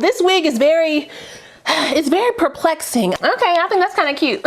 This wig is it's very perplexing. Okay, I think that's kind of cute.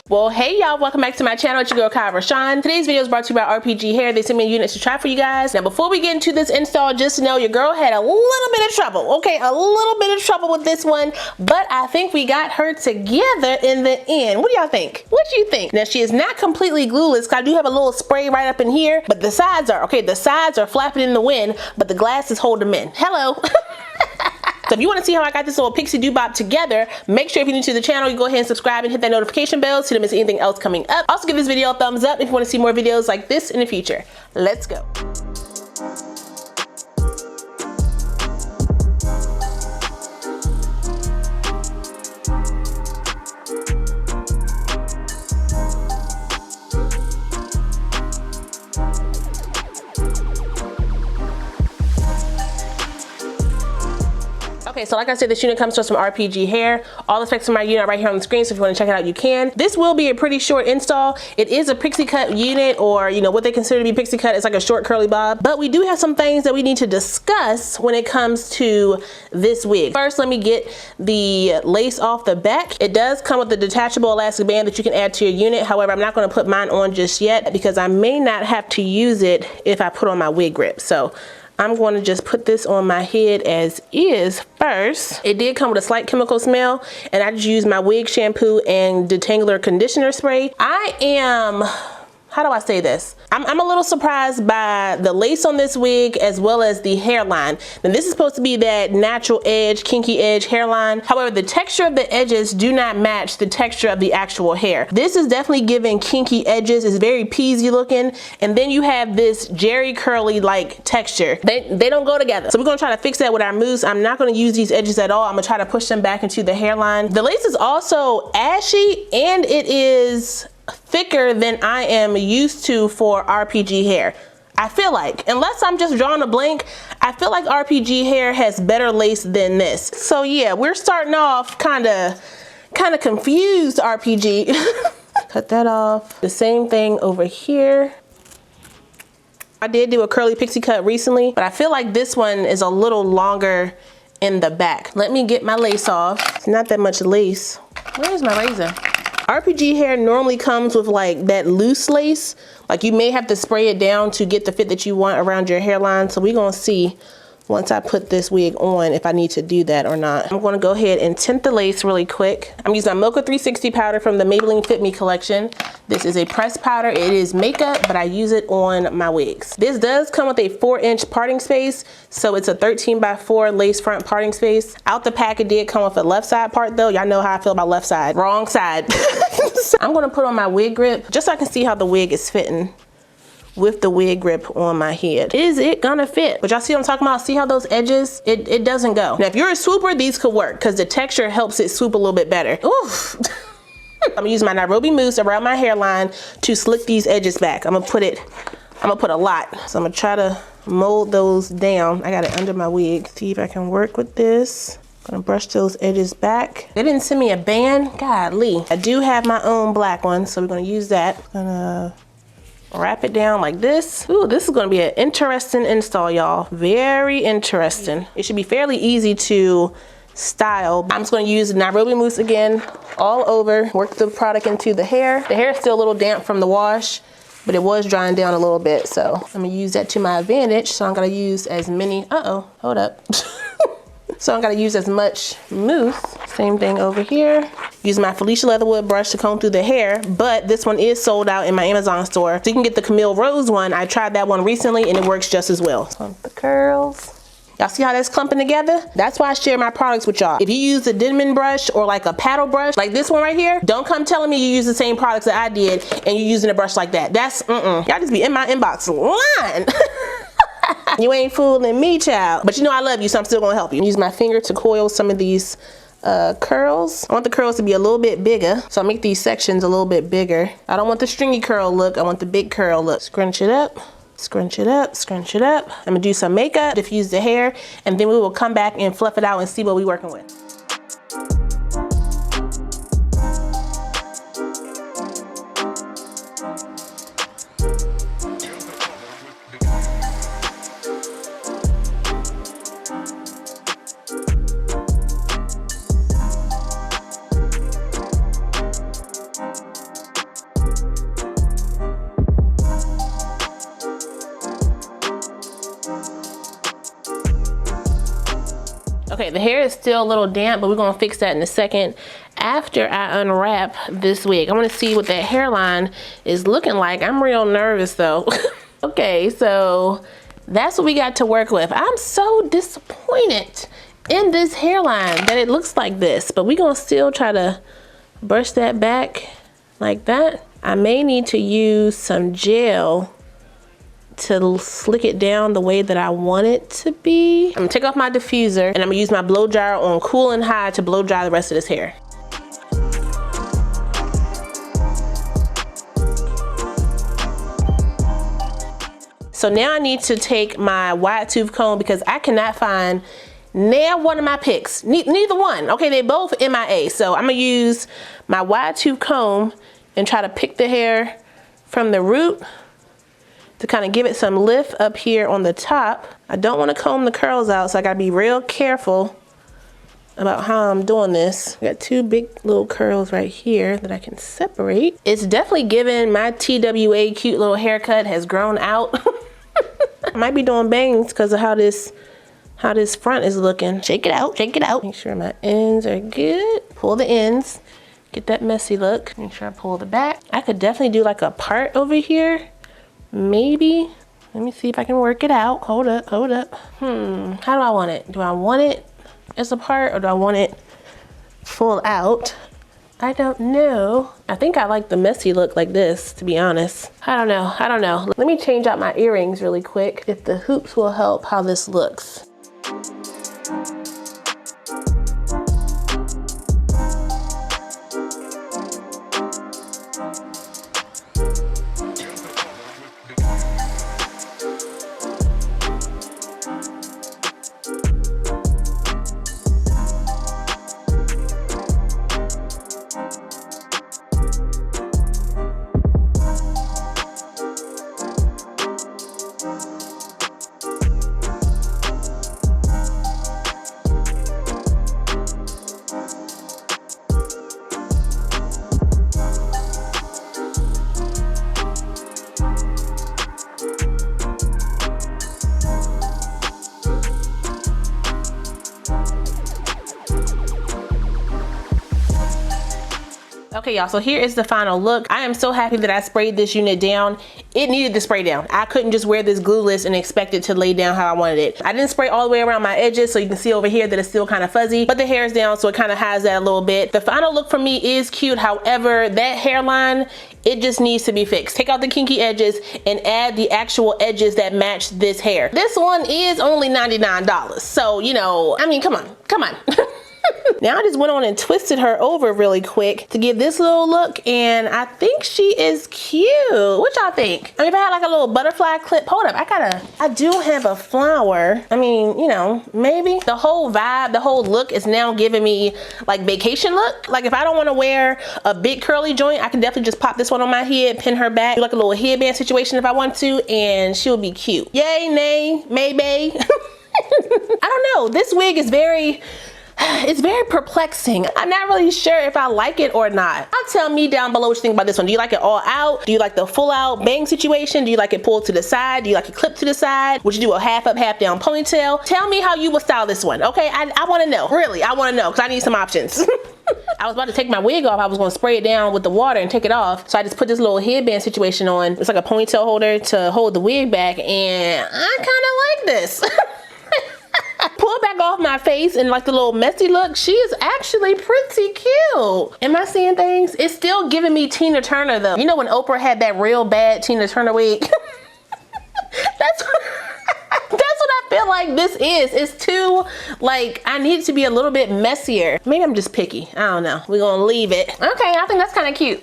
Well, hey y'all, welcome back to my channel. It's your girl RaShon. Today's video is brought to you by RPG Hair. They sent me a unit to try for you guys. Now, before we get into this install, just know your girl had a little bit of trouble. Okay, a little bit of trouble with this one, but I think we got her together in the end. What do y'all think? What do you think? Now, she is not completely glueless because I do have a little spray right up in here, but the sides are, okay, the sides are flapping in the wind, but the glasses hold them in. Hello. So if you want to see how I got this little Pixie Doobop together, make sure if you're new to the channel, you go ahead and subscribe and hit that notification bell so you don't miss anything else coming up. Also give this video a thumbs up if you want to see more videos like this in the future. Let's go. Okay, so like I said, this unit comes to us from RPG Hair. All the specs of my unit are right here on the screen, so if you want to check it out, you can. This will be a pretty short install. It is a pixie cut unit, or you know what they consider to be pixie cut. It's like a short curly bob. But we do have some things that we need to discuss when it comes to this wig. First, let me get the lace off the back. It does come with a detachable elastic band that you can add to your unit. However, I'm not going to put mine on just yet because I may not have to use it if I put on my wig grip. So I'm going to just put this on my head as is first. It did come with a slight chemical smell, and I just used my wig shampoo and detangler conditioner spray. I am, how do I say this? I'm a little surprised by the lace on this wig as well as the hairline. Now this is supposed to be that natural edge, kinky edge hairline. However, the texture of the edges do not match the texture of the actual hair. This is definitely giving kinky edges. It's very peasy looking. And then you have this jerry curly like texture. They don't go together. So we're gonna try to fix that with our mousse. I'm not gonna use these edges at all. I'm gonna try to push them back into the hairline. The lace is also ashy and it is thicker than I am used to for RPG hair. I feel like, unless I'm just drawing a blank, I feel like RPG hair has better lace than this. So yeah, we're starting off kind of confused, RPG. Cut that off. The same thing over here. I did do a curly pixie cut recently, but I feel like this one is a little longer in the back. Let me get my lace off. It's not that much lace. Where's my razor? RPG hair normally comes with like that loose lace. Like you may have to spray it down to get the fit that you want around your hairline. So we're gonna see once I put this wig on if I need to do that or not. I'm gonna go ahead and tint the lace really quick. I'm using my Mocha 360 powder from the Maybelline Fit Me collection. This is a pressed powder. It is makeup, but I use it on my wigs. This does come with a 4-inch parting space. So it's a 13x4 lace front parting space. Out the pack, it did come with a left side part though. Y'all know how I feel about left side. Wrong side. So I'm gonna put on my wig grip just so I can see how the wig is fitting with the wig grip on my head. Is it gonna fit? But y'all see what I'm talking about? See how those edges, it doesn't go. Now if you're a swooper, these could work because the texture helps it swoop a little bit better. Oof. I'm gonna use my Nairobi mousse around my hairline to slick these edges back. I'm gonna put a lot. So I'm gonna try to mold those down. I got it under my wig. See if I can work with this. Gonna brush those edges back. They didn't send me a band, golly. I do have my own black one, so we're gonna use that. Gonna wrap it down like this. Ooh, this is gonna be an interesting install, y'all. Very interesting. It should be fairly easy to style. I'm just gonna use Nairobi mousse again all over. Work the product into the hair. The hair is still a little damp from the wash, but it was drying down a little bit. So I'm gonna use that to my advantage. So I'm gonna use as many, hold up. So I'm gonna use as much mousse. Same thing over here. Use my Felicia Leatherwood brush to comb through the hair, but this one is sold out in my Amazon store. So you can get the Camille Rose one. I tried that one recently and it works just as well. Clump the curls. Y'all see how that's clumping together? That's why I share my products with y'all. If you use a Denman brush or like a paddle brush, like this one right here, don't come telling me you use the same products that I did and you're using a brush like that. That's, y'all just be in my inbox lying. You ain't fooling me, child. But you know I love you, so I'm still gonna help you. Use my finger to coil some of these curls. I want the curls to be a little bit bigger, so I'll make these sections a little bit bigger. I don't want the stringy curl look, I want the big curl look. Scrunch it up, scrunch it up, scrunch it up. I'm gonna do some makeup, diffuse the hair, and then we will come back and fluff it out and see what we're working with. Okay, the hair is still a little damp, but we're gonna fix that in a second after I unwrap this wig. I wanna see what that hairline is looking like. I'm real nervous though. Okay, so that's what we got to work with. I'm so disappointed in this hairline that it looks like this, but we're gonna still try to brush that back like that. I may need to use some gel to slick it down the way that I want it to be. I'm gonna take off my diffuser and I'm gonna use my blow dryer on cool and high to blow dry the rest of this hair. So now I need to take my wide tooth comb because I cannot find nail one of my picks. Neither one. Okay, they both MIA. So I'm gonna use my wide tooth comb and try to pick the hair from the root to kind of give it some lift up here on the top. I don't want to comb the curls out, so I gotta be real careful about how I'm doing this. I got two big little curls right here that I can separate. It's definitely giving my TWA cute little haircut has grown out. I might be doing bangs because of how this front is looking. Shake it out, shake it out. Make sure my ends are good. Pull the ends, get that messy look. Make sure I pull the back. I could definitely do like a part over here. Maybe. Let me see if I can work it out. Hold up, hold up. How do I want it? Do I want it as a part or do I want it full out? I don't know. I think I like the messy look like this, to be honest. I don't know, I don't know. Let me change out my earrings really quick if the hoops will help how this looks. Okay, y'all, so here is the final look. I am so happy that I sprayed this unit down. It needed to spray down. I couldn't just wear this glueless and expect it to lay down how I wanted it. I didn't spray all the way around my edges, so you can see over here that it's still kind of fuzzy, but the hair is down, so it kind of has that a little bit. The final look for me is cute. However, that hairline, it just needs to be fixed. Take out the kinky edges and add the actual edges that match this hair. This one is only $99, so, you know, I mean, come on, come on. Now I just went on and twisted her over really quick to give this little look, and I think she is cute. What y'all think? I mean, if I had like a little butterfly clip, hold up, I do have a flower. I mean, you know, maybe. The whole vibe, the whole look is now giving me like vacation look. Like if I don't want to wear a big curly joint, I can definitely just pop this one on my head, pin her back, do like a little headband situation if I want to, and she'll be cute. Yay, nay, maybe. I don't know, this wig is it's very perplexing. I'm not really sure if I like it or not. I'll tell me down below what you think about this one. Do you like it all out? Do you like the full out bang situation? Do you like it pulled to the side? Do you like it clipped to the side? Would you do a half up, half down ponytail? Tell me how you would style this one, okay? I wanna know, really, I wanna know, because I need some options. I was about to take my wig off. I was gonna spray it down with the water and take it off. So I just put this little headband situation on. It's like a ponytail holder to hold the wig back, and I kinda like this. Pull it back off my face and like the little messy look, she is actually pretty cute. Am I seeing things? It's still giving me Tina Turner though. You know when Oprah had that real bad Tina Turner wig? That's what I feel like this is. It's too, like, I need it to be a little bit messier. Maybe I'm just picky. I don't know. We're gonna leave it. Okay, I think that's kind of cute.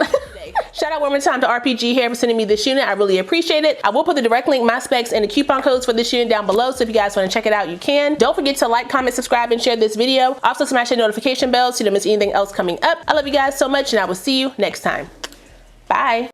Shout out one more time to RPG Hair for sending me this unit. I really appreciate it. I will put the direct link, my specs, and the coupon codes for this unit down below, so if you guys want to check it out, you can. Don't forget to like, comment, subscribe, and share this video. Also smash that notification bell so you don't miss anything else coming up. I love you guys so much, and I will see you next time. Bye.